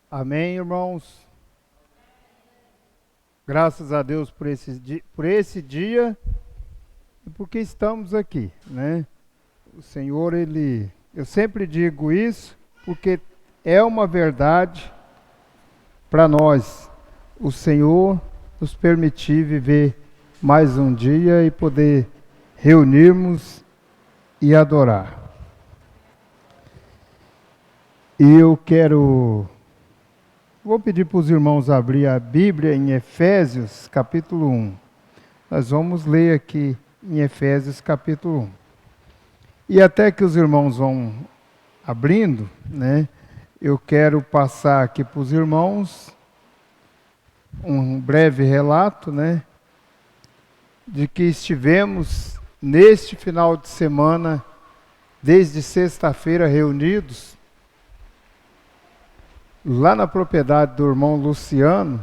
Amém, irmãos? Graças a Deus por esse dia e porque estamos aqui, né? O Senhor, eu sempre digo isso porque é uma verdade para nós. O Senhor nos permitir viver mais um dia e poder reunirmos e adorar. E vou pedir para os irmãos abrir a Bíblia em Efésios, capítulo 1. Nós vamos ler aqui em Efésios, capítulo 1. E até que os irmãos vão abrindo, né, eu quero passar aqui para os irmãos um breve relato, né, de que estivemos neste final de semana, desde sexta-feira, reunidos lá na propriedade do irmão Luciano,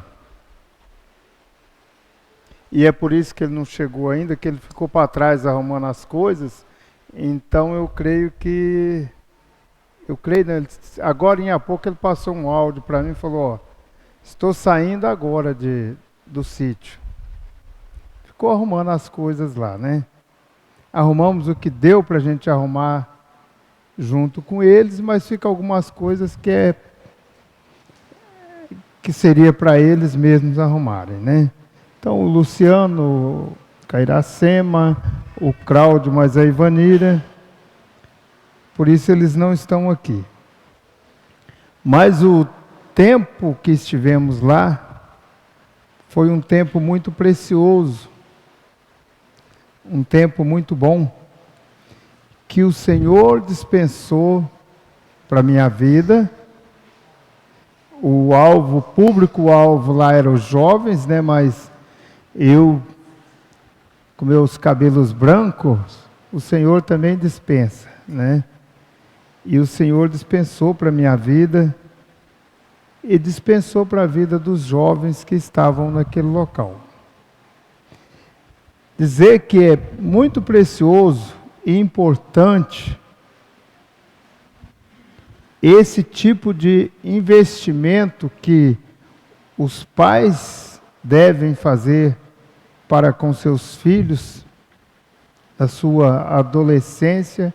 e é por isso que ele não chegou ainda, que ele ficou para trás arrumando as coisas. Então eu creio, né, agora em pouco ele passou um áudio para mim e falou: ó, estou saindo agora do sítio. Ficou arrumando as coisas lá, né? Arrumamos o que deu para a gente arrumar junto com eles, mas fica algumas coisas que seria para eles mesmos arrumarem, né? Então o Luciano, o Cairacema, o Cláudio, mas a Ivanira, por isso eles não estão aqui. Mas o tempo que estivemos lá foi um tempo muito precioso, um tempo muito bom, que o Senhor dispensou para a minha vida. O público-alvo lá eram os jovens, né? Mas eu, com meus cabelos brancos, o Senhor também dispensa, né? E o Senhor dispensou para a minha vida e dispensou para a vida dos jovens que estavam naquele local. Dizer que é muito precioso e importante esse tipo de investimento que os pais devem fazer para com seus filhos, na sua adolescência,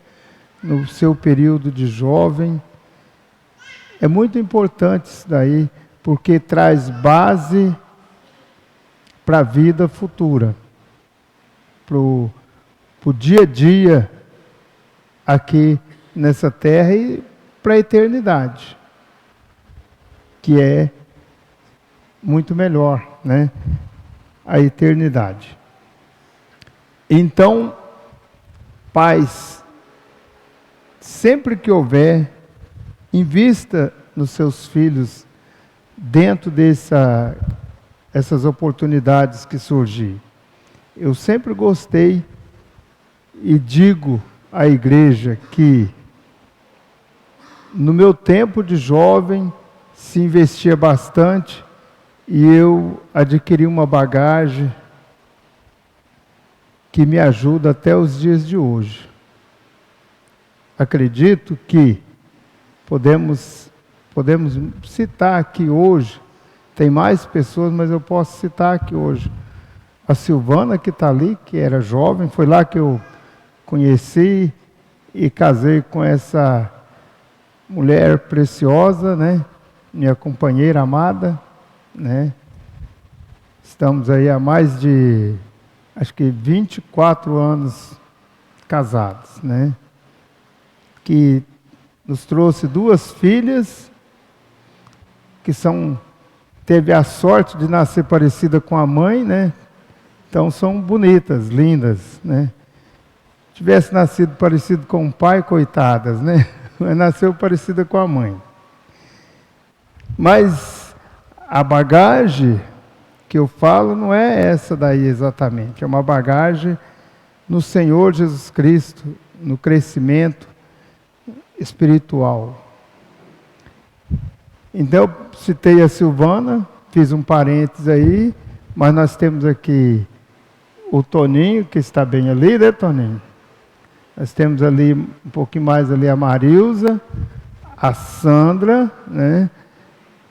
no seu período de jovem. É muito importante isso daí, porque traz base para a vida futura, para o dia a dia aqui nessa terra e para a eternidade, que é muito melhor, né? A eternidade. Então, pais, sempre que houver, invista nos seus filhos dentro essas oportunidades que surgir. Eu sempre gostei e digo à igreja que no meu tempo de jovem se investia bastante e eu adquiri uma bagagem que me ajuda até os dias de hoje. Acredito que podemos citar aqui hoje, tem mais pessoas, mas eu posso citar aqui hoje. A Silvana, que está ali, que era jovem, foi lá que eu conheci e casei com essa mulher preciosa, né? Minha companheira amada, né? Estamos aí há mais de, acho que 24 anos casados, né? Que nos trouxe 2 filhas, que teve a sorte de nascer parecida com a mãe, né? Então são bonitas, lindas, né? Tivesse nascido parecido com o pai, coitadas, né? Mas nasceu parecida com a mãe. Mas a bagagem que eu falo não é essa daí exatamente. É uma bagagem no Senhor Jesus Cristo, no crescimento espiritual. Então, eu citei a Silvana, fiz um parênteses aí, mas nós temos aqui o Toninho, que está bem ali, né, Toninho? Nós temos ali, um pouquinho mais ali, a Marilza, a Sandra, né?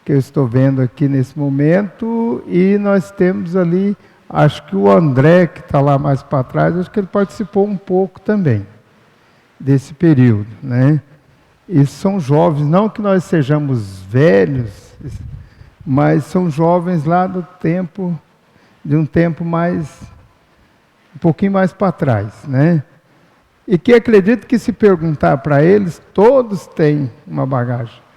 que eu estou vendo aqui nesse momento, e nós temos ali, acho que o André, que está lá mais para trás, acho que ele participou um pouco também desse período, né? E são jovens, não que nós sejamos velhos, mas são jovens lá do tempo, de um tempo mais, um pouquinho mais para trás, né? E que acredito que se perguntar para eles, todos têm uma bagagem.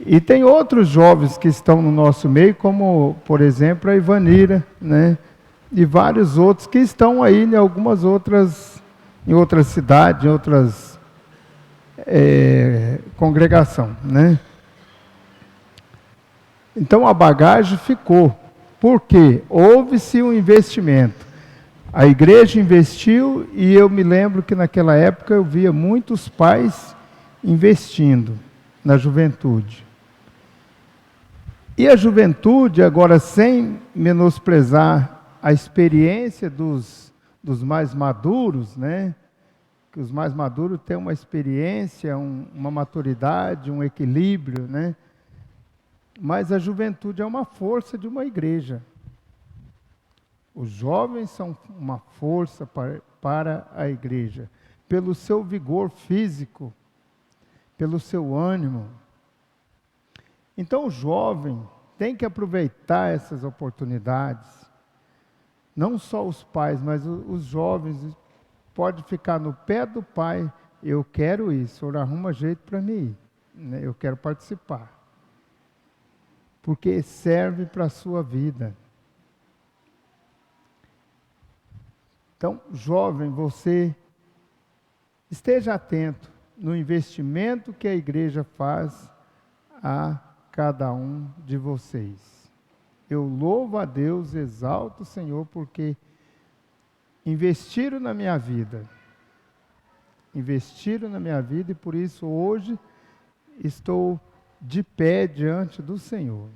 E tem outros jovens que estão no nosso meio, como, por exemplo, a Ivanira, né? E vários outros que estão aí em algumas outras, em outras cidades, em outras congregação, né? Então a bagagem ficou. Por quê? Houve-se um investimento. A igreja investiu e eu me lembro que naquela época eu via muitos pais investindo na juventude. E a juventude, agora sem menosprezar a experiência dos mais maduros, né? Que os mais maduros têm uma experiência, uma maturidade, um equilíbrio, né? Mas a juventude é uma força de uma igreja. Os jovens são uma força para a igreja, pelo seu vigor físico, pelo seu ânimo. Então o jovem tem que aproveitar essas oportunidades. Não só os pais, mas os jovens podem ficar no pé do pai. Eu quero isso, o senhor arruma jeito para mim ir, né? Eu quero participar. Porque serve para a sua vida. Então, jovem, você esteja atento no investimento que a igreja faz a cada um de vocês. Eu louvo a Deus, exalto o Senhor, porque investiram na minha vida. Investiram na minha vida e por isso hoje estou de pé diante do Senhor.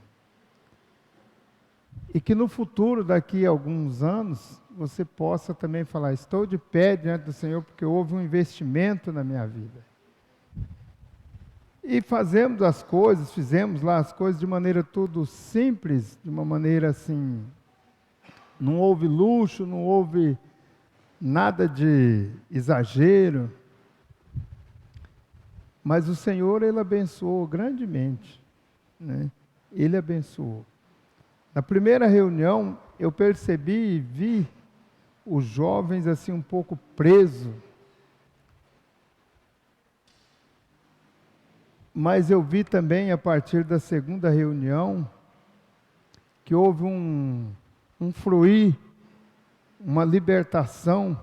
E que no futuro, daqui a alguns anos, você possa também falar, estou de pé diante do Senhor porque houve um investimento na minha vida. E fizemos lá as coisas de maneira tudo simples, de uma maneira assim, não houve luxo, não houve nada de exagero. Mas o Senhor, Ele abençoou grandemente, né? Ele abençoou. Na primeira reunião, eu percebi e vi os jovens assim um pouco presos. Mas eu vi também, a partir da segunda reunião, que houve um fluir, uma libertação.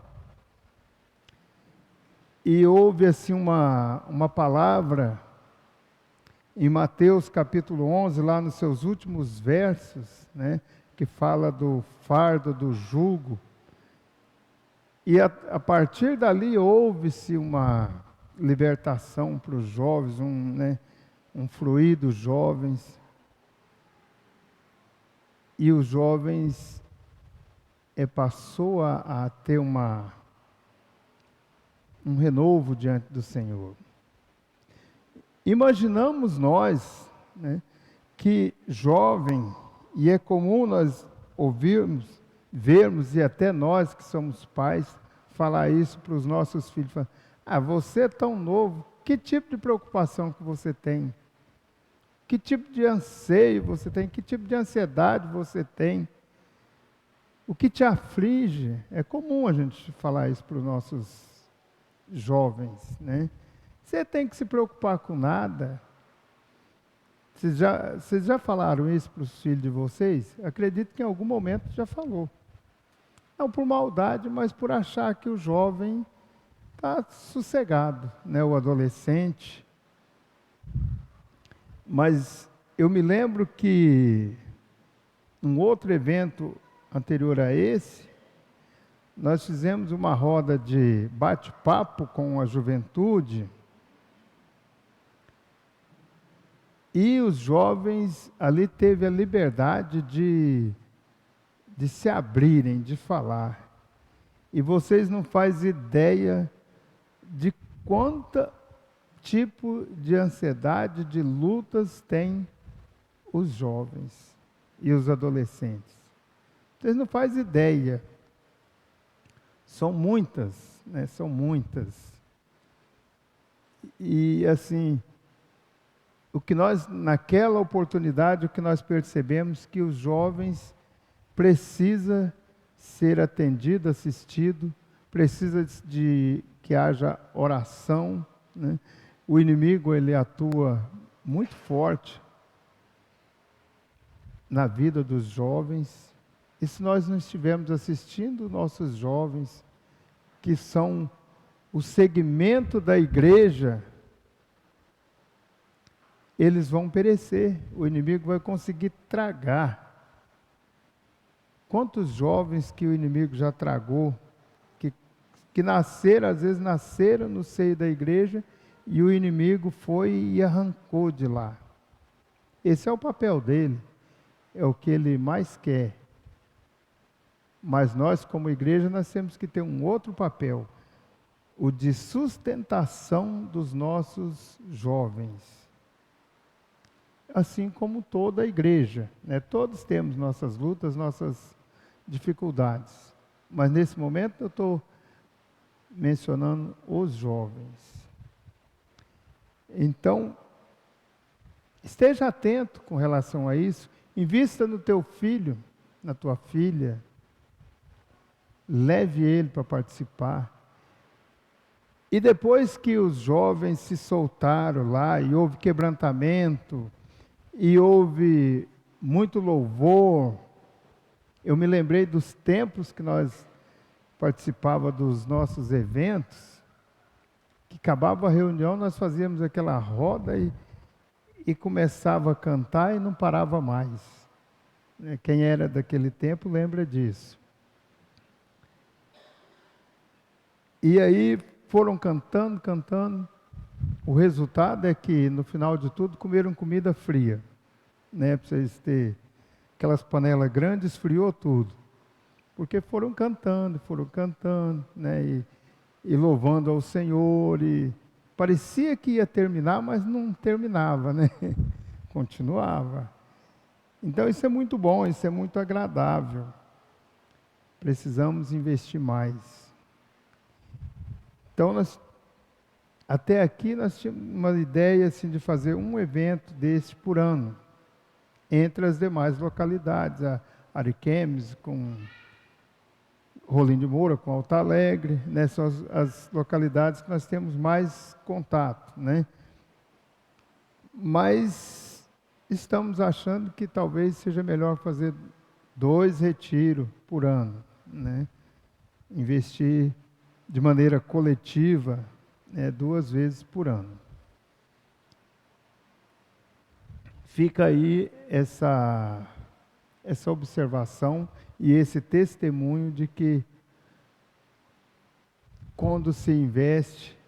E houve assim uma palavra em Mateus capítulo 11, lá nos seus últimos versos, né, que fala do fardo, do jugo. E a partir dali houve-se uma libertação para os jovens, um fluir dos jovens. E os jovens passou a ter um renovo diante do Senhor. Imaginamos nós, né, que jovem, e é comum nós ouvirmos, vermos, e até nós que somos pais, falar isso para os nossos filhos, falar, você é tão novo, que tipo de preocupação que você tem? Que tipo de anseio você tem? Que tipo de ansiedade você tem? O que te aflige? É comum a gente falar isso para os nossos jovens, né? Você tem que se preocupar com nada. Vocês já falaram isso para os filhos de vocês? Acredito que em algum momento já falou. Não por maldade, mas por achar que o jovem está sossegado, né? O adolescente. Mas eu me lembro que um outro evento anterior a esse, nós fizemos uma roda de bate-papo com a juventude. E os jovens ali teve a liberdade de se abrirem, de falar. E vocês não fazem ideia de quanto tipo de ansiedade, de lutas tem os jovens e os adolescentes. Vocês não fazem ideia. São muitas, né? São muitas. E assim, o que nós, naquela oportunidade, o que nós percebemos que os jovens precisa ser atendido, assistido, precisa de que haja oração, né? O inimigo, ele atua muito forte na vida dos jovens. E se nós não estivermos assistindo nossos jovens, que são o segmento da igreja, eles vão perecer, o inimigo vai conseguir tragar. Quantos jovens que o inimigo já tragou, que nasceram, às vezes nasceram no seio da igreja, e o inimigo foi e arrancou de lá. Esse é o papel dele, é o que ele mais quer. Mas nós, como igreja, nós temos que ter um outro papel, o de sustentação dos nossos jovens. Assim como toda a igreja, né? Todos temos nossas lutas, nossas dificuldades. Mas nesse momento eu estou mencionando os jovens. Então, esteja atento com relação a isso, invista no teu filho, na tua filha, leve ele para participar. E depois que os jovens se soltaram lá, e houve quebrantamento, e houve muito louvor, eu me lembrei dos tempos que nós participava dos nossos eventos, que acabava a reunião, nós fazíamos aquela roda e começava a cantar e não parava mais. Quem era daquele tempo lembra disso. E aí foram cantando, cantando. O resultado é que, no final de tudo, comeram comida fria. Né? Para vocês terem aquelas panelas grandes, esfriou tudo. Porque foram cantando, né? E louvando ao Senhor. E parecia que ia terminar, mas não terminava, né? Continuava. Então isso é muito bom, isso é muito agradável. Precisamos investir mais. Então, até aqui nós tínhamos uma ideia assim, de fazer um evento desse por ano, entre as demais localidades, a Ariquemes com Rolim de Moura, com Alto Alegre, né, são as localidades que nós temos mais contato, né? Mas estamos achando que talvez seja melhor fazer 2 retiros por ano, né? Investir de maneira coletiva, 2 vezes por ano. Fica aí essa observação e esse testemunho de que quando se investe,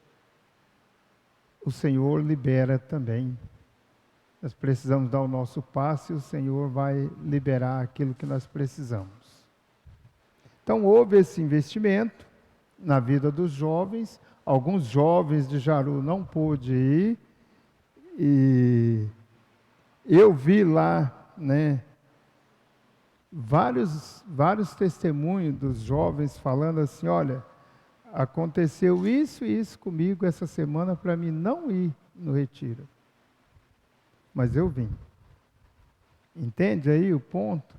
o Senhor libera também. Nós precisamos dar o nosso passo e o Senhor vai liberar aquilo que nós precisamos. Então houve esse investimento na vida dos jovens. Alguns jovens de Jaru não pôde ir, e eu vi lá, né, vários testemunhos dos jovens falando assim: olha, aconteceu isso e isso comigo essa semana para mim não ir no retiro. Mas eu vim. Entende aí o ponto?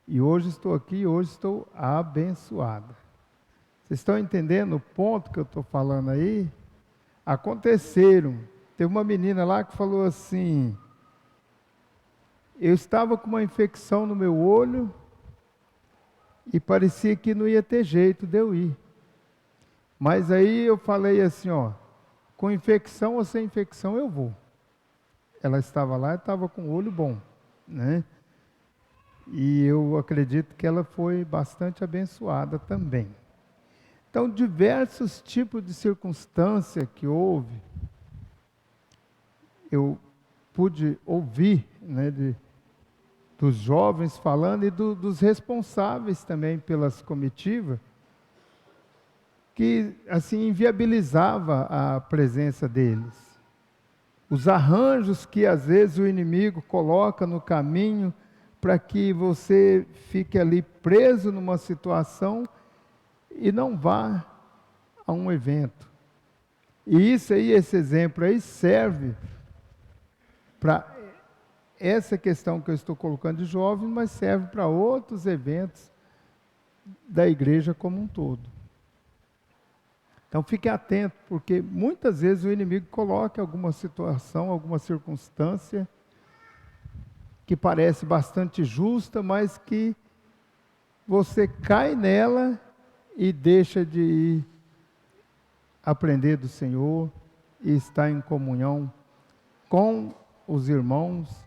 E hoje estou aqui, hoje estou abençoado. Vocês estão entendendo o ponto que eu estou falando aí? Aconteceram. Teve uma menina lá que falou assim: eu estava com uma infecção no meu olho e parecia que não ia ter jeito de eu ir. Mas aí eu falei assim, ó, com infecção ou sem infecção eu vou. Ela estava lá e estava com o olho bom, né? E eu acredito que ela foi bastante abençoada também. Então, diversos tipos de circunstância que houve, eu pude ouvir, né, dos jovens falando e dos responsáveis também pelas comitivas, que assim inviabilizava a presença deles. os arranjos que às vezes o inimigo coloca no caminho para que você fique ali preso numa situação e não vá a um evento. E isso aí, esse exemplo aí serve para essa questão que eu estou colocando de jovens, mas serve para outros eventos da igreja como um todo. Então fique atento, porque muitas vezes o inimigo coloca alguma situação, alguma circunstância que parece bastante justa, mas que você cai nela e deixa de ir aprender do Senhor e estar em comunhão com os irmãos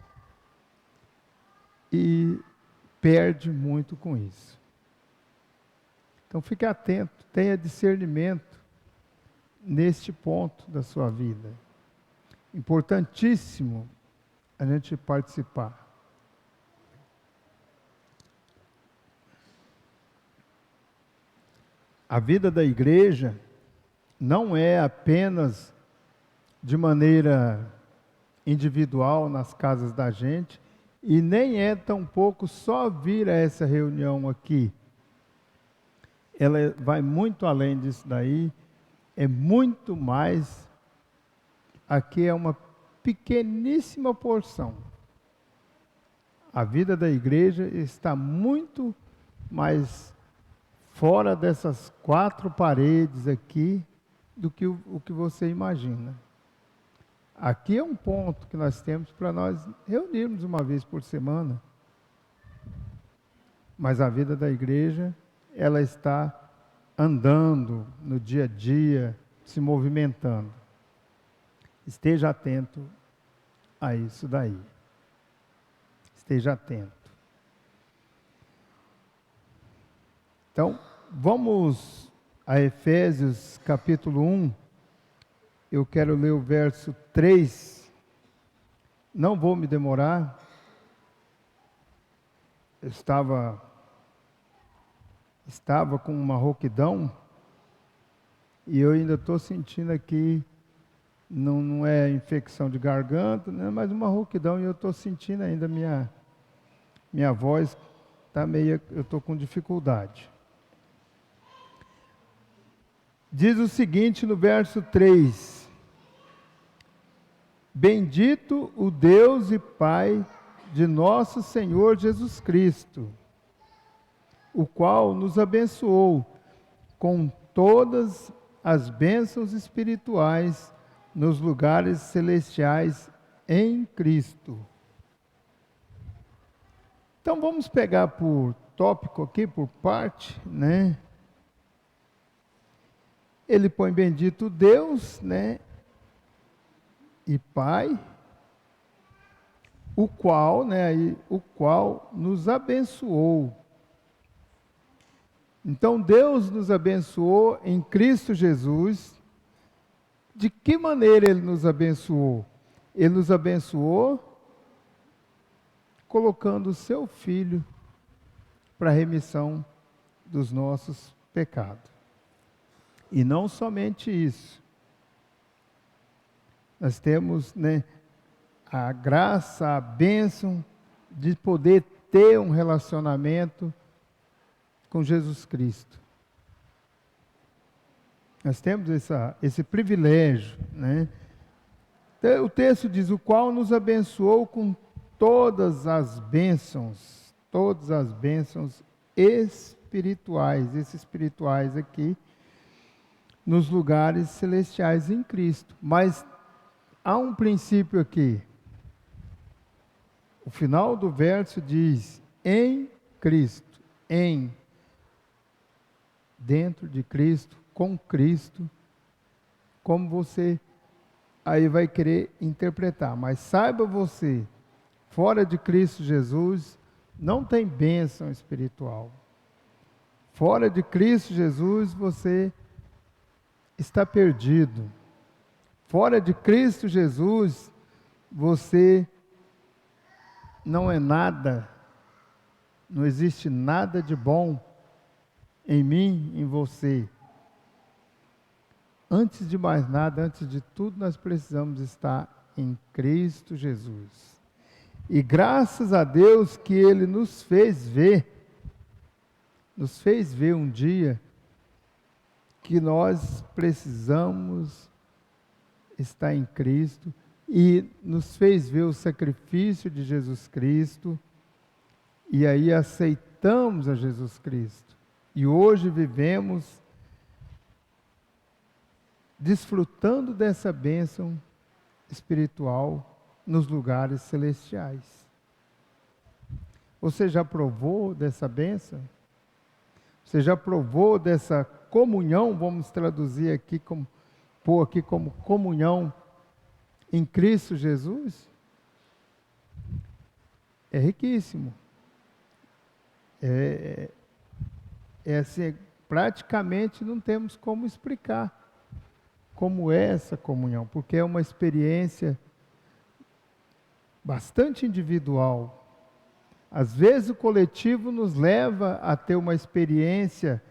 e perde muito com isso. Então fique atento, tenha discernimento neste ponto da sua vida. Importantíssimo a gente participar. A vida da igreja não é apenas de maneira individual nas casas da gente, e nem é tampouco só vir a essa reunião aqui. Ela vai muito além disso daí, é muito mais. Aqui é uma pequeníssima porção. A vida da igreja está muito mais fora dessas 4 paredes aqui do que o que você imagina. Aqui é um ponto que nós temos para nós reunirmos uma vez por semana. Mas a vida da igreja, ela está andando no dia a dia, se movimentando. Esteja atento a isso daí. Esteja atento. Então, vamos a Efésios capítulo 1. Eu quero ler o verso 3. Não vou me demorar. Eu estava com uma rouquidão e eu ainda estou sentindo aqui, não é infecção de garganta, né, mas uma rouquidão, e eu estou sentindo ainda minha voz está meio, eu estou com dificuldade. Diz o seguinte no verso 3: Bendito o Deus e Pai de nosso Senhor Jesus Cristo, o qual nos abençoou com todas as bênçãos espirituais nos lugares celestiais em Cristo. Então vamos pegar por tópico aqui, por parte, né? Ele põe bendito Deus, né? E Pai, o qual, né? O qual nos abençoou. Então Deus nos abençoou em Cristo Jesus. De que maneira Ele nos abençoou? Ele nos abençoou colocando o seu Filho para a remissão dos nossos pecados. E não somente isso. Nós temos, né, a graça, a bênção de poder ter um relacionamento com Jesus Cristo. Nós temos esse privilégio, né? O texto diz: o qual nos abençoou com todas as bênçãos espirituais, esses espirituais aqui, nos lugares celestiais em Cristo. Mas há um princípio aqui. O final do verso diz: em Cristo, dentro de Cristo, com Cristo, como você aí vai querer interpretar. Mas saiba você, fora de Cristo Jesus, não tem bênção espiritual. Fora de Cristo Jesus, você está perdido. Fora de Cristo Jesus, você não é nada, não existe nada de bom em mim, em você. Antes de mais nada, antes de tudo, nós precisamos estar em Cristo Jesus. E graças a Deus que Ele nos fez ver um dia que nós precisamos estar em Cristo e nos fez ver o sacrifício de Jesus Cristo e aí aceitamos a Jesus Cristo. E hoje vivemos desfrutando dessa bênção espiritual nos lugares celestiais. Você já provou dessa bênção? Você já provou dessa comunhão, vamos traduzir aqui pôr aqui como comunhão em Cristo Jesus? É riquíssimo. É assim, praticamente não temos como explicar como é essa comunhão, porque é uma experiência bastante individual. Às vezes o coletivo nos leva a ter uma experiência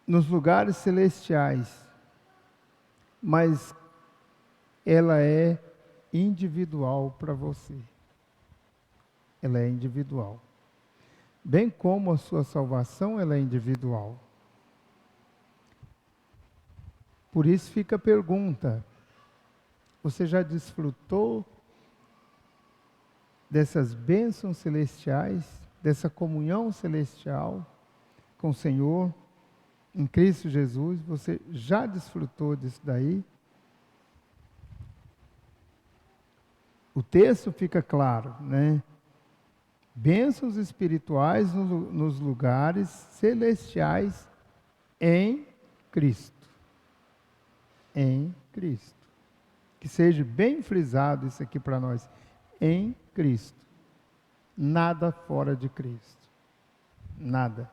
nos lugares celestiais, mas ela é individual para você. Ela é individual. Bem como a sua salvação, ela é individual. Por isso fica a pergunta: você já desfrutou dessas bênçãos celestiais, dessa comunhão celestial com o Senhor, em Cristo Jesus? Você já desfrutou disso daí? O texto fica claro, né? Bênçãos espirituais nos lugares celestiais em Cristo. Em Cristo. Que seja bem frisado isso aqui para nós. Em Cristo. Nada fora de Cristo. Nada.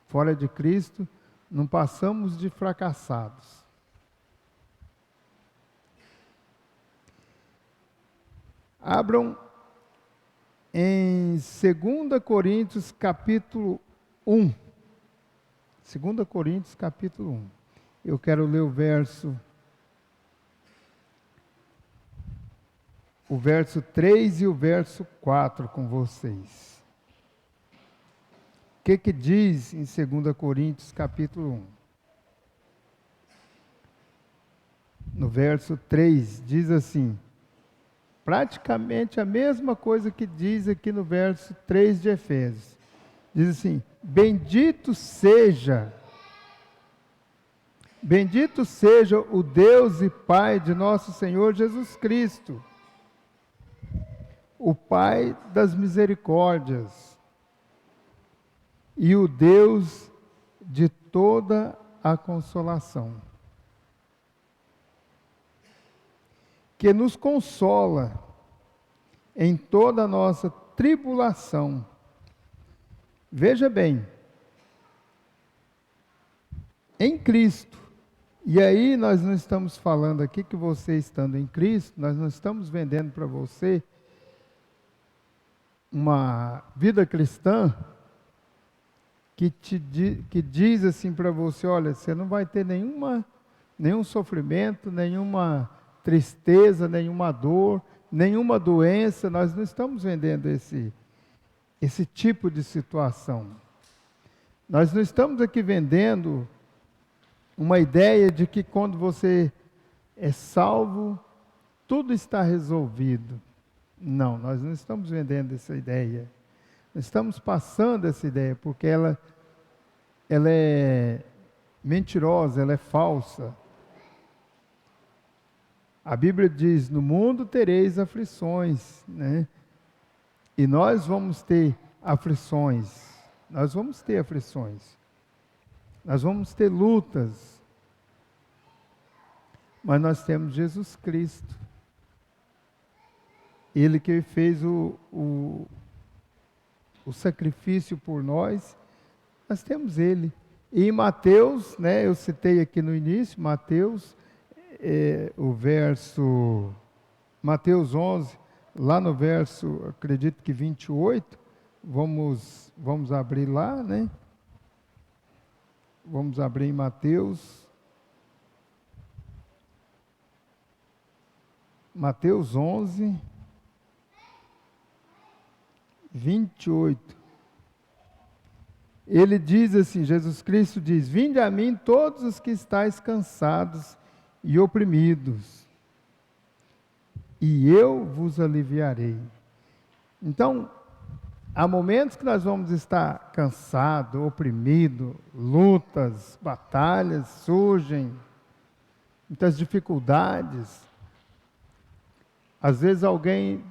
Fora de Cristo, não passamos de fracassados. Abram em 2 Coríntios capítulo 1. 2 Coríntios capítulo 1. Eu quero ler o verso 3 e o verso 4 com vocês. O que diz em 2 Coríntios capítulo 1? No verso 3 diz assim, praticamente a mesma coisa que diz aqui no verso 3 de Efésios. Diz assim, bendito seja o Deus e Pai de nosso Senhor Jesus Cristo, o Pai das misericórdias e o Deus de toda a consolação, que nos consola em toda a nossa tribulação. Veja bem, em Cristo. E aí nós não estamos falando aqui que você estando em Cristo, nós não estamos vendendo para você uma vida cristã que diz assim para você, olha, você não vai ter nenhum sofrimento, nenhuma tristeza, nenhuma dor, nenhuma doença. Nós não estamos vendendo esse tipo de situação. Nós não estamos aqui vendendo uma ideia de que quando você é salvo, tudo está resolvido. Não, nós não estamos vendendo essa ideia. Nós estamos passando essa ideia, porque ela é mentirosa, ela é falsa. A Bíblia diz, no mundo tereis aflições, né? E nós vamos ter aflições. Nós vamos ter aflições. Nós vamos ter lutas. Mas nós temos Jesus Cristo. Ele que fez o sacrifício por nós, nós temos Ele. E em Mateus, né, eu citei aqui no início, Mateus 11, lá no verso, acredito que 28, vamos abrir lá, né? Vamos abrir em Mateus Mateus 11, 28. Ele diz assim, Jesus Cristo diz: vinde a mim todos os que estáis cansados e oprimidos, e eu vos aliviarei. Então, há momentos que nós vamos estar cansados, oprimidos, lutas, batalhas surgem, muitas dificuldades. Às vezes alguém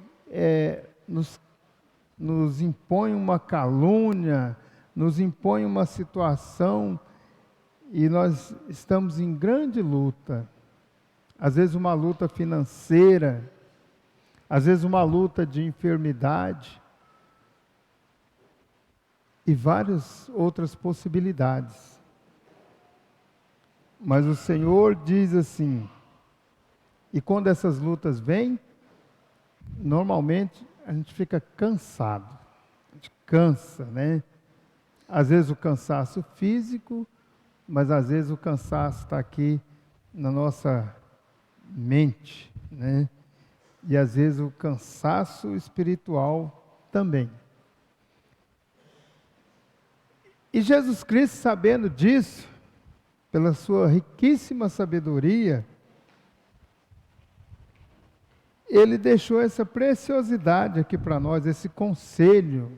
nos impõe uma calúnia, nos impõe uma situação e nós estamos em grande luta. Às vezes uma luta financeira, às vezes uma luta de enfermidade e várias outras possibilidades. Mas o Senhor diz assim, e quando essas lutas vêm, normalmente a gente fica cansado, a gente cansa, né? Às vezes o cansaço físico, mas às vezes o cansaço está aqui na nossa mente, né? E às vezes o cansaço espiritual também. E Jesus Cristo, sabendo disso, pela sua riquíssima sabedoria, Ele deixou essa preciosidade aqui para nós, esse conselho,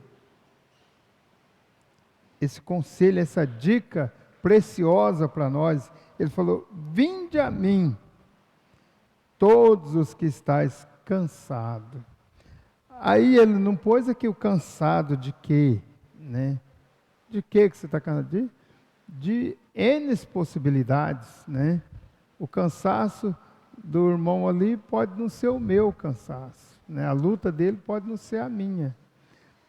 essa dica preciosa para nós. Ele falou: vinde a mim, todos os que estáis cansados. Aí ele não pôs aqui o cansado de quê, né? De que você está cansado? De N possibilidades, né? O cansaço do irmão ali pode não ser o meu cansaço, né? A luta dele pode não ser a minha,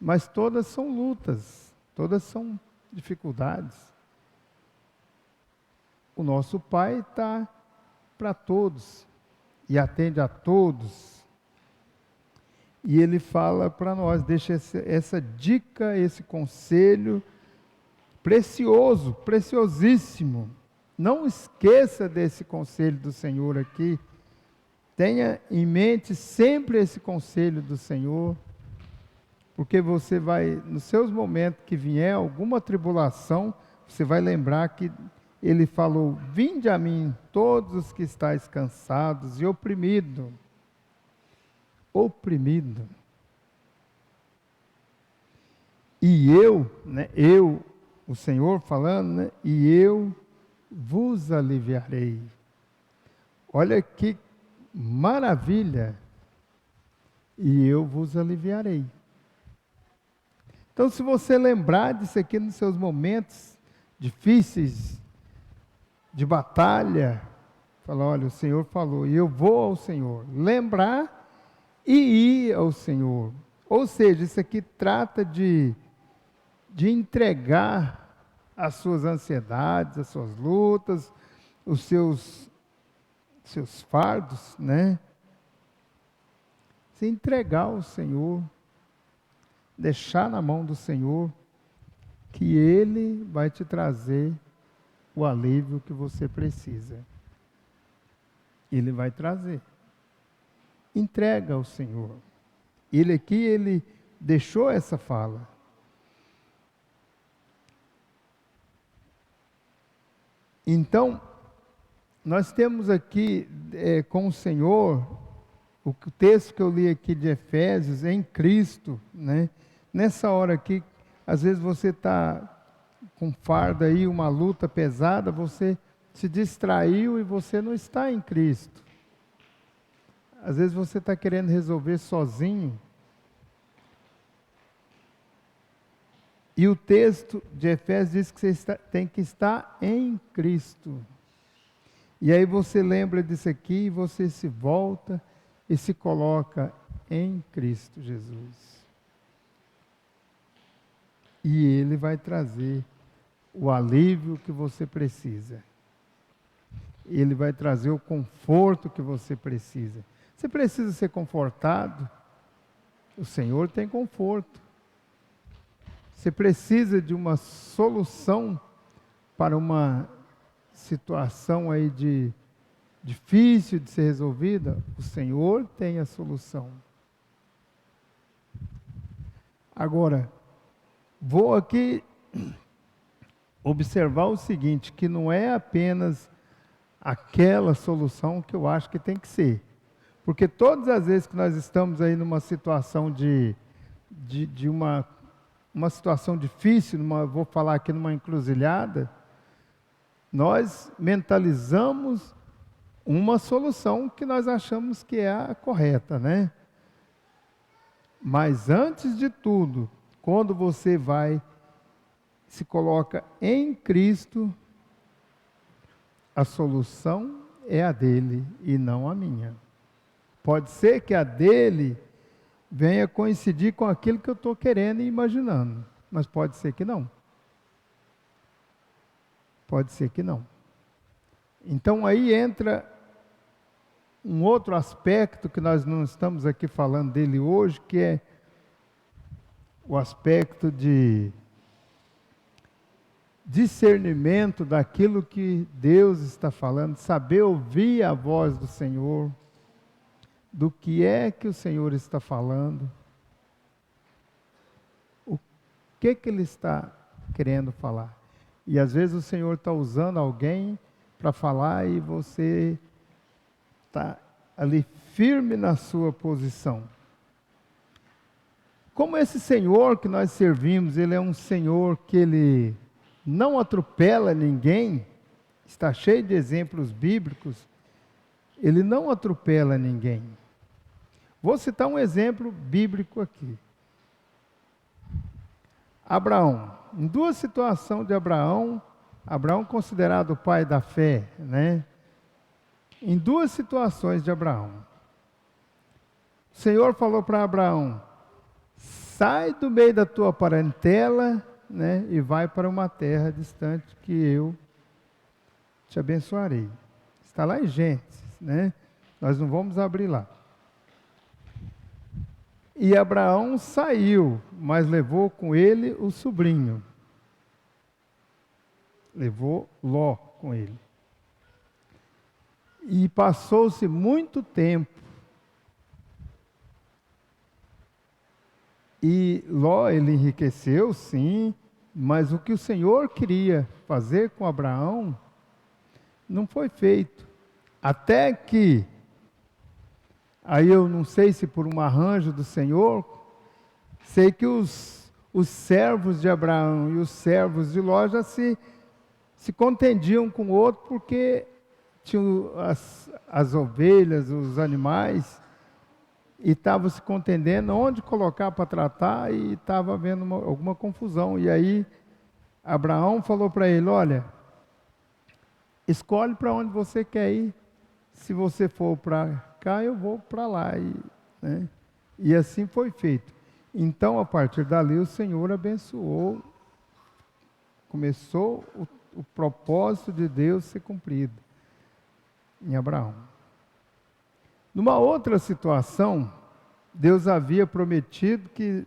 mas todas são lutas, todas são dificuldades. O nosso Pai está para todos e atende a todos. E Ele fala para nós, deixa essa dica, esse conselho precioso, preciosíssimo. Não esqueça desse conselho do Senhor aqui. Tenha em mente sempre esse conselho do Senhor, porque você vai, nos seus momentos que vier alguma tribulação, você vai lembrar que Ele falou: vinde a mim todos os que estáis cansados e oprimidos. Oprimido. E eu, né, o Senhor falando, né, e eu vos aliviarei. Olha que maravilha! E eu vos aliviarei. Então, se você lembrar disso aqui nos seus momentos difíceis, de batalha, fala: olha, o Senhor falou, e eu vou ao Senhor. Lembrar e ir ao Senhor. Ou seja, isso aqui trata de entregar as suas ansiedades, as suas lutas, os seus fardos, né? Se entregar ao Senhor, deixar na mão do Senhor, que Ele vai te trazer o alívio que você precisa. Ele vai trazer. Entrega ao Senhor. Ele aqui, Ele deixou essa fala. Então, nós temos aqui com o Senhor, o texto que eu li aqui de Efésios, em Cristo, né? Nessa hora aqui, às vezes você está com fardo aí, uma luta pesada, você se distraiu e você não está em Cristo. Às vezes você está querendo resolver sozinho. E o texto de Efésios diz que você tem que estar em Cristo. E aí você lembra disso aqui, e você se volta e se coloca em Cristo Jesus. E Ele vai trazer o alívio que você precisa. Ele vai trazer o conforto que você precisa. Você precisa ser confortado? O Senhor tem conforto. Você precisa de uma solução para uma situação aí de difícil de ser resolvida, o Senhor tem a solução. Agora, vou aqui observar o seguinte, que não é apenas aquela solução que eu acho que tem que ser. Porque todas as vezes que nós estamos aí numa situação de uma situação difícil, vou falar aqui numa encruzilhada, nós mentalizamos uma solução que nós achamos que é a correta, né? Mas antes de tudo, quando você se coloca em Cristo, a solução é a dele e não a minha. Pode ser que a dele venha coincidir com aquilo que eu estou querendo e imaginando, mas pode ser que não. Pode ser que não. Então aí entra um outro aspecto que nós não estamos aqui falando dele hoje, que é o aspecto de discernimento daquilo que Deus está falando, saber ouvir a voz do Senhor, do que é que o Senhor está falando, o que Ele está querendo falar. E às vezes o Senhor está usando alguém para falar e você está ali firme na sua posição. Como esse Senhor que nós servimos, Ele é um Senhor que Ele não atropela ninguém, está cheio de exemplos bíblicos, Ele não atropela ninguém. Vou citar um exemplo bíblico aqui. Abraão, em duas situações de Abraão considerado o pai da fé, né? Em duas situações de Abraão. O Senhor falou para Abraão, sai do meio da tua parentela, né, e vai para uma terra distante que eu te abençoarei. Está lá em Gênesis, né? Nós não vamos abrir lá. E Abraão saiu, mas levou com ele o sobrinho. Levou Ló com ele. E passou-se muito tempo. E Ló, ele enriqueceu, sim, mas o que o Senhor queria fazer com Abraão não foi feito. Até que, aí eu não sei se por um arranjo do Senhor, sei que os servos de Abraão e os servos de Ló já se contendiam com o outro, porque tinham as ovelhas, os animais, e estavam se contendendo onde colocar para tratar, e estava havendo alguma confusão. E aí Abraão falou para ele, olha, escolhe para onde você quer ir. Se você for para cá, eu vou para lá. Né? E assim foi feito. Então, a partir dali, o Senhor abençoou, começou o propósito de Deus ser cumprido em Abraão. Numa outra situação, Deus havia prometido que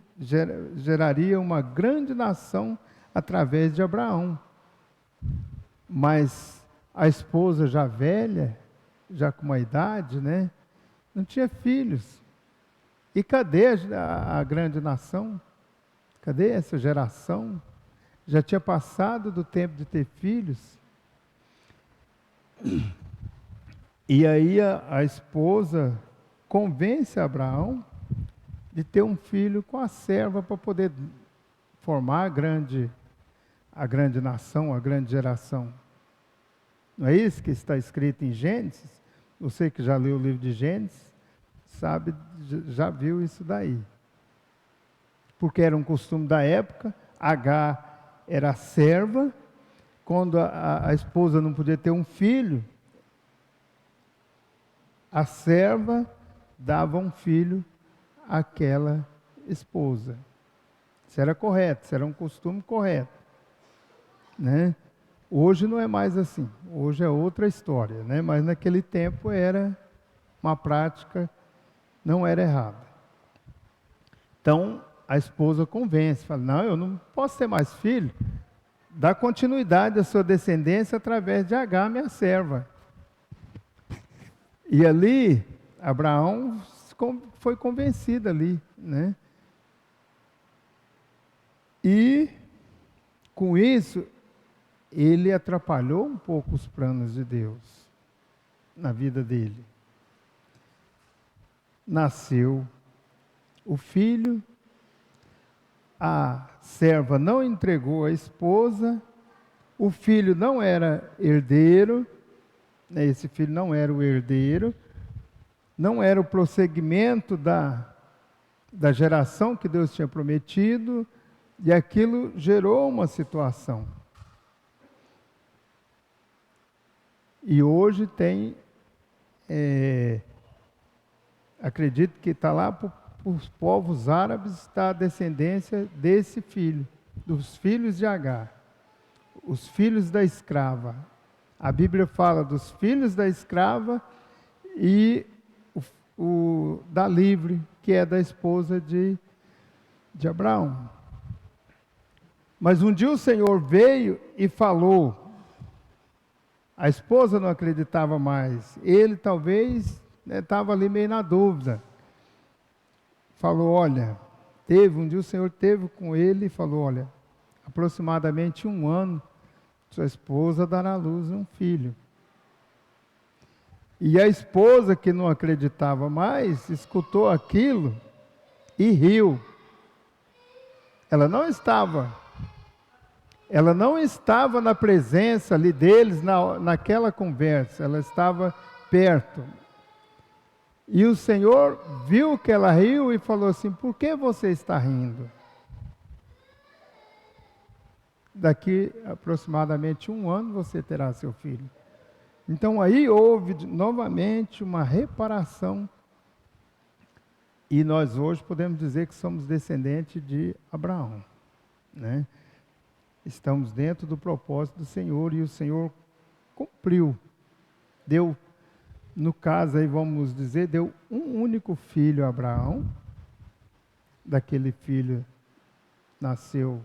geraria uma grande nação através de Abraão. Mas a esposa já velha, já com uma idade, né, não tinha filhos. E cadê a grande nação? Cadê essa geração? Já tinha passado do tempo de ter filhos. E aí a esposa convence Abraão de ter um filho com a serva para poder formar a grande nação, a grande geração. Não é isso que está escrito em Gênesis? Você que já leu o livro de Gênesis, sabe, já viu isso daí. Porque era um costume da época, Agar era serva, quando a esposa não podia ter um filho, a serva dava um filho àquela esposa. Isso era correto, isso era um costume correto. Né? Hoje não é mais assim, hoje é outra história, né? Mas naquele tempo era uma prática, não era errada. Então, a esposa convence, fala, não, eu não posso ter mais filho, dá continuidade à sua descendência através de Agar, minha serva. E ali, Abraão foi convencido ali, né? E, com isso, ele atrapalhou um pouco os planos de Deus na vida dele. Nasceu o filho, a serva não entregou a esposa, o filho não era herdeiro, esse filho não era o herdeiro, não era o prosseguimento da geração que Deus tinha prometido, e aquilo gerou uma situação. E hoje tem, acredito que está lá para os povos árabes, está a descendência desse filho, dos filhos de Agar, os filhos da escrava. A Bíblia fala dos filhos da escrava e da livre, que é da esposa de Abraão. Mas um dia o Senhor veio e falou. A esposa não acreditava mais. Ele talvez estava ali meio na dúvida. Falou, olha, um dia o Senhor teve com ele e falou, olha, aproximadamente 1 ano, sua esposa dará à luz um filho. E a esposa, que não acreditava mais, escutou aquilo e riu. Ela não estava na presença ali deles, naquela conversa, ela estava perto. E o Senhor viu que ela riu e falou assim, por que você está rindo? Daqui aproximadamente 1 ano você terá seu filho. Então aí houve novamente uma reparação. E nós hoje podemos dizer que somos descendentes de Abraão, né? Estamos dentro do propósito do Senhor e o Senhor cumpriu. Deu, no caso aí vamos dizer, deu um único filho a Abraão. Daquele filho nasceu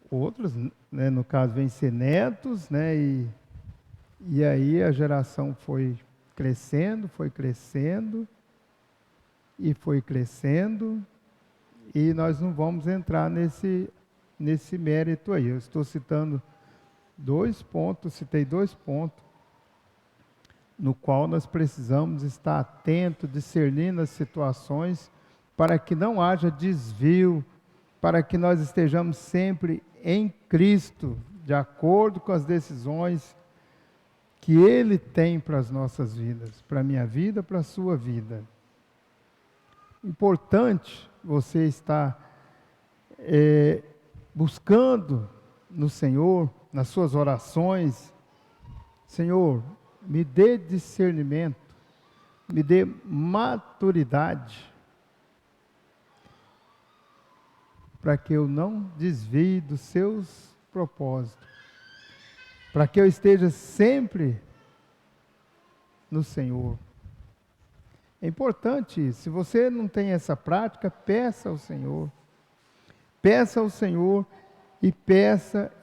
outros, né? No caso vem ser netos, né? E aí a geração foi crescendo, e nós não vamos entrar nesse mérito aí. Eu estou citando 2 pontos, citei 2 pontos, no qual nós precisamos estar atentos, discernindo as situações, para que não haja desvio, para que nós estejamos sempre em Cristo, de acordo com as decisões que Ele tem para as nossas vidas, para a minha vida, para a sua vida. Importante você estar buscando no Senhor, nas suas orações, Senhor, me dê discernimento, me dê maturidade, para que eu não desvie dos seus propósitos, para que eu esteja sempre no Senhor. É importante isso. Se você não tem essa prática, peça ao Senhor. Peça ao Senhor e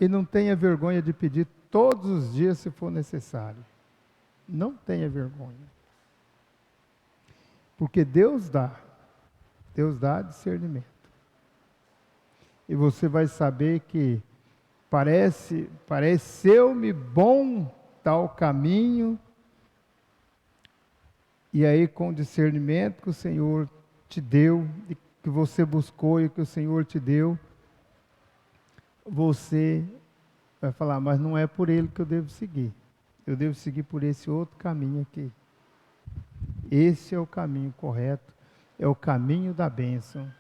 não tenha vergonha de pedir todos os dias se for necessário. Não tenha vergonha. Porque Deus dá discernimento. E você vai saber que pareceu-me bom tal caminho, e aí com o discernimento que o Senhor te deu, e que você buscou e que o Senhor te deu, você vai falar, mas não é por ele que eu devo seguir. Eu devo seguir por esse outro caminho aqui. Esse é o caminho correto, é o caminho da bênção.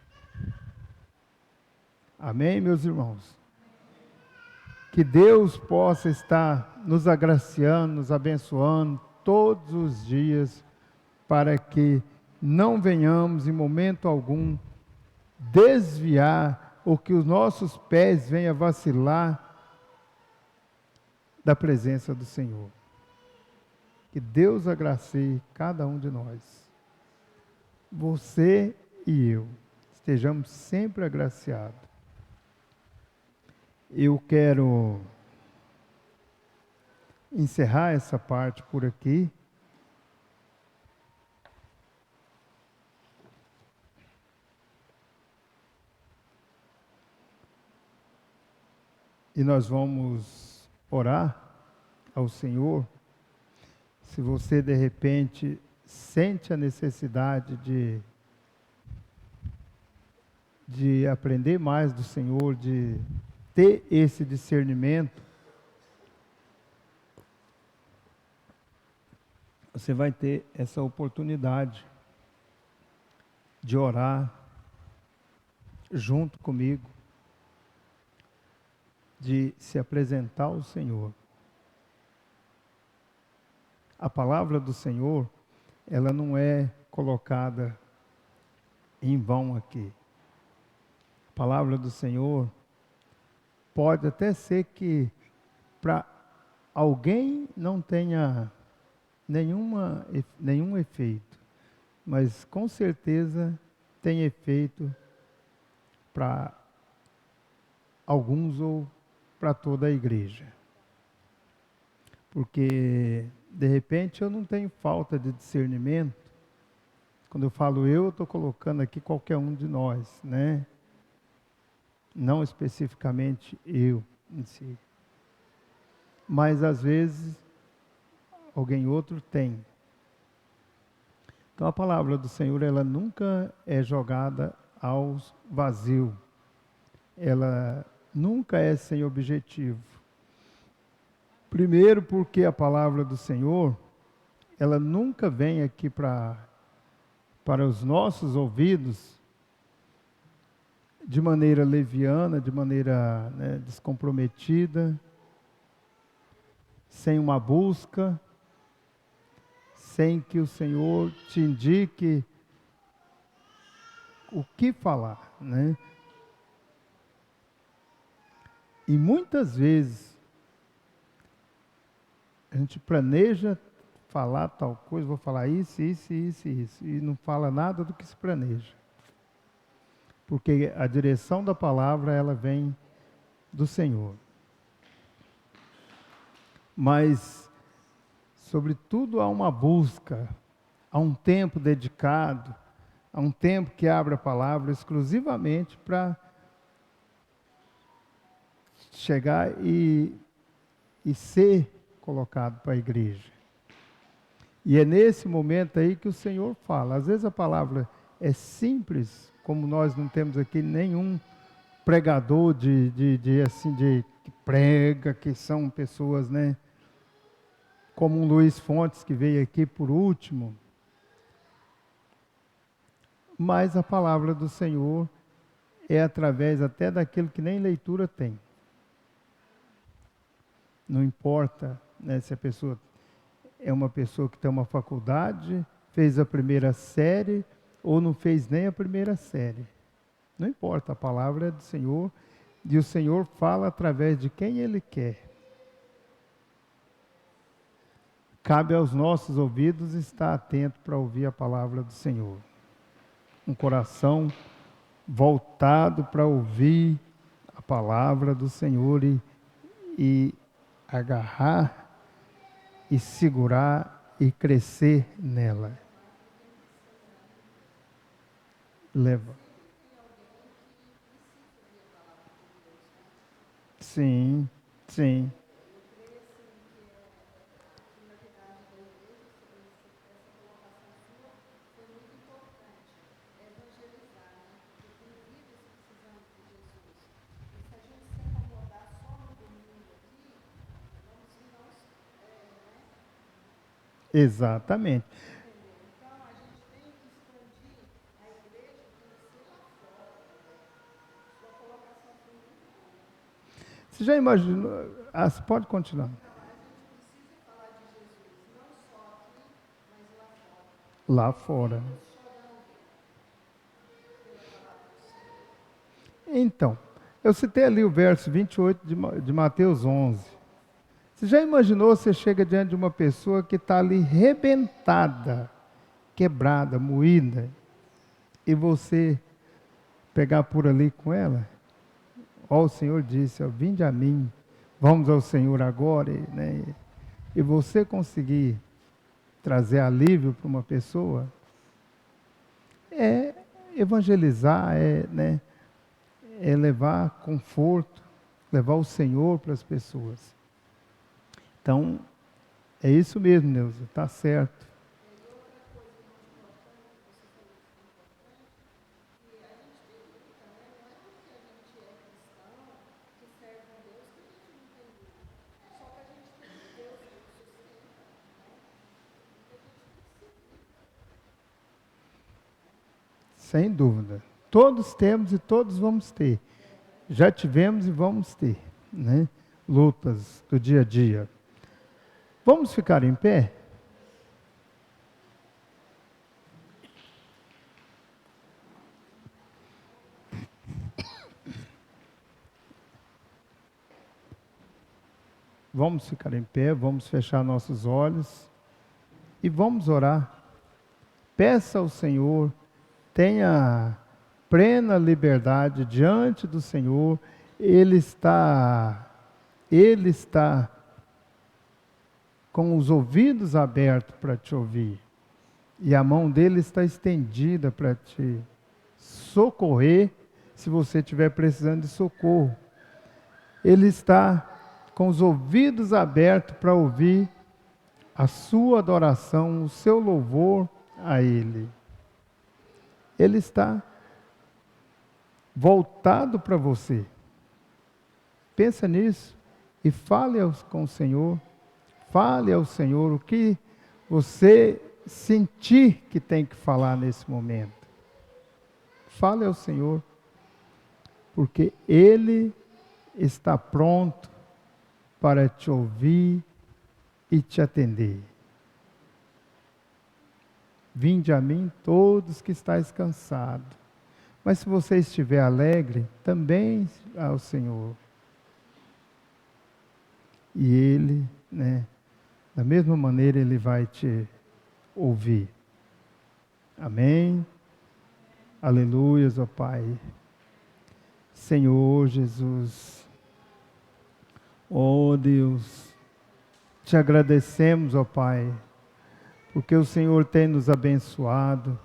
Amém, meus irmãos? Que Deus possa estar nos agraciando, nos abençoando todos os dias, para que não venhamos em momento algum desviar ou que os nossos pés venham vacilar da presença do Senhor. Que Deus agracie cada um de nós. Você e eu estejamos sempre agraciados. Eu quero encerrar essa parte por aqui, E nós vamos orar ao Senhor. Se você de repente sente a necessidade de aprender mais do Senhor, de ter esse discernimento, você vai ter essa oportunidade de orar junto comigo, de se apresentar ao Senhor. A palavra do Senhor, ela não é colocada em vão aqui. A palavra do Senhor pode até ser que para alguém não tenha nenhum efeito, mas com certeza tem efeito para alguns ou para toda a igreja. Porque, de repente, eu não tenho falta de discernimento. Quando eu falo eu estou colocando aqui qualquer um de nós, né? Não especificamente eu em si. Mas, às vezes, alguém outro tem. Então, a palavra do Senhor, ela nunca é jogada ao vazio. Ela nunca é sem objetivo. Primeiro porque a palavra do Senhor, ela nunca vem aqui para os nossos ouvidos de maneira leviana, de maneira, né, descomprometida, sem uma busca, sem que o Senhor te indique o que falar, né? E muitas vezes a gente planeja falar tal coisa, vou falar isso, e não fala nada do que se planeja. Porque a direção da palavra, ela vem do Senhor. Mas, sobretudo, há uma busca, há um tempo dedicado, há um tempo que abre a palavra exclusivamente para chegar e ser colocado para a igreja. E é nesse momento aí que o Senhor fala. Às vezes a palavra é simples, como nós não temos aqui nenhum pregador que prega, que são pessoas, né? Como um Luiz Fontes, que veio aqui por último. Mas a palavra do Senhor é através até daquilo que nem leitura tem. Não importa, né, se a pessoa é uma pessoa que tem uma faculdade, fez a primeira série ou não fez nem a primeira série. Não importa, a palavra é do Senhor e o Senhor fala através de quem Ele quer. Cabe aos nossos ouvidos estar atento para ouvir a palavra do Senhor. Um coração voltado para ouvir a palavra do Senhor e agarrar e segurar e crescer nela. Leva. Sim, sim. Exatamente. Então, a gente tem que expandir a igreja sua colocação foi. Você já imaginou? Você pode continuar. Então, a gente precisa falar de Jesus, não só aqui, mas lá fora. Lá fora. Então, eu citei ali o verso 28 de Mateus 11. Você já imaginou, você chega diante de uma pessoa que está ali rebentada, quebrada, moída, e você pegar por ali com ela? Ó, o Senhor disse, ó, vinde a mim, vamos ao Senhor agora, né? E você conseguir trazer alívio para uma pessoa, é evangelizar, né, é levar conforto, levar o Senhor para as pessoas. Então, é isso mesmo, Neuza, está certo. Sem dúvida. Todos temos e todos vamos ter. Já tivemos e vamos ter, né? Lutas do dia a dia. Vamos ficar em pé? Vamos ficar em pé, vamos fechar nossos olhos e vamos orar. Peça ao Senhor, tenha plena liberdade diante do Senhor. Ele está com os ouvidos abertos para te ouvir. E a mão dele está estendida para te socorrer, se você estiver precisando de socorro. Ele está com os ouvidos abertos para ouvir a sua adoração, o seu louvor a Ele. Ele está voltado para você. Pensa nisso e fale com o Senhor. Fale ao Senhor o que você sentir que tem que falar nesse momento. Fale ao Senhor, porque Ele está pronto para te ouvir e te atender. Vinde a mim todos que estáis cansados. Mas se você estiver alegre, também ao Senhor. E Ele, da mesma maneira, Ele vai te ouvir. Amém? Aleluias, ó Pai. Senhor Jesus, ó Deus, te agradecemos, ó Pai, porque o Senhor tem nos abençoado,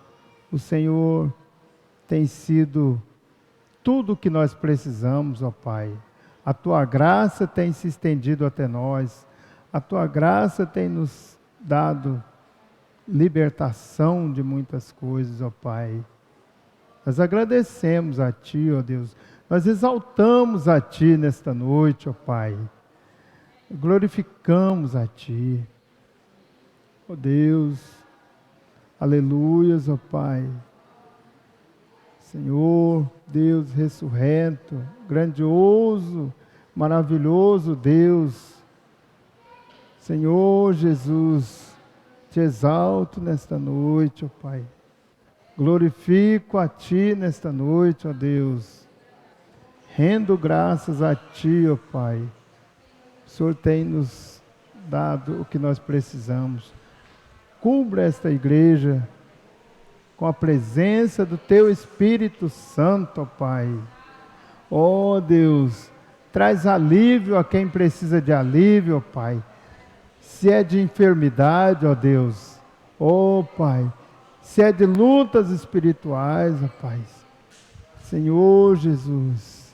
o Senhor tem sido tudo o que nós precisamos, ó Pai. A Tua graça tem se estendido até nós, a Tua graça tem nos dado libertação de muitas coisas, ó Pai. Nós agradecemos a Ti, ó Deus, nós exaltamos a Ti nesta noite, ó Pai. Glorificamos a Ti, ó Deus, aleluias, ó Pai. Senhor, Deus ressurreto, grandioso, maravilhoso Deus. Senhor Jesus, te exalto nesta noite, ó Pai. Glorifico a Ti nesta noite, ó Deus. Rendo graças a Ti, ó Pai. O Senhor tem nos dado o que nós precisamos. Cubra esta igreja com a presença do Teu Espírito Santo, ó Pai. Ó Deus, traz alívio a quem precisa de alívio, ó Pai. Se é de enfermidade, ó Deus, ó Pai. Se é de lutas espirituais, ó Pai. Senhor Jesus,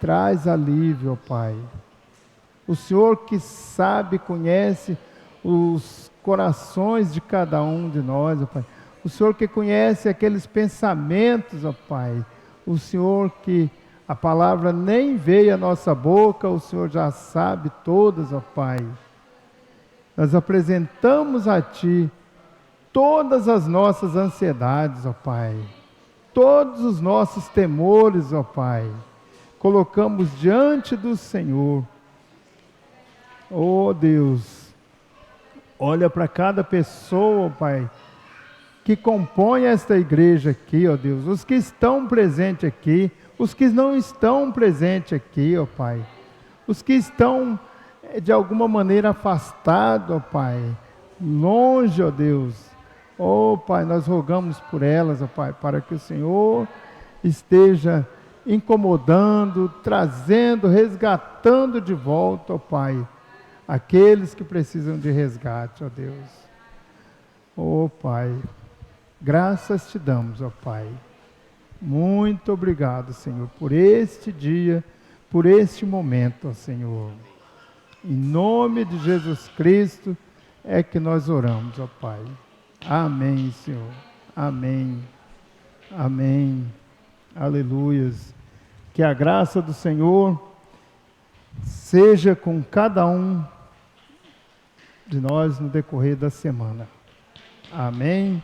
traz alívio, ó Pai. O Senhor que sabe, conhece os corações de cada um de nós, ó Pai. O Senhor que conhece aqueles pensamentos, ó Pai. O Senhor que a palavra nem veio à nossa boca, o Senhor já sabe todas, ó Pai. Nós apresentamos a Ti todas as nossas ansiedades, ó Pai. Todos os nossos temores, ó Pai. Colocamos diante do Senhor. Oh Deus, olha para cada pessoa, ó Pai, que compõe esta igreja aqui, ó Deus. Os que estão presentes aqui, os que não estão presentes aqui, ó Pai. Os que estão, de alguma maneira, afastados, ó Pai. Longe, ó Deus. Ó Pai, nós rogamos por elas, ó Pai, para que o Senhor esteja incomodando, trazendo, resgatando de volta, ó Pai, aqueles que precisam de resgate, ó Deus. Ó Pai, graças te damos, ó Pai. Muito obrigado, Senhor, por este dia, por este momento, ó Senhor. Em nome de Jesus Cristo é que nós oramos, ó Pai. Amém, Senhor. Amém. Amém. Aleluias. Que a graça do Senhor seja com cada um de nós no decorrer da semana. Amém.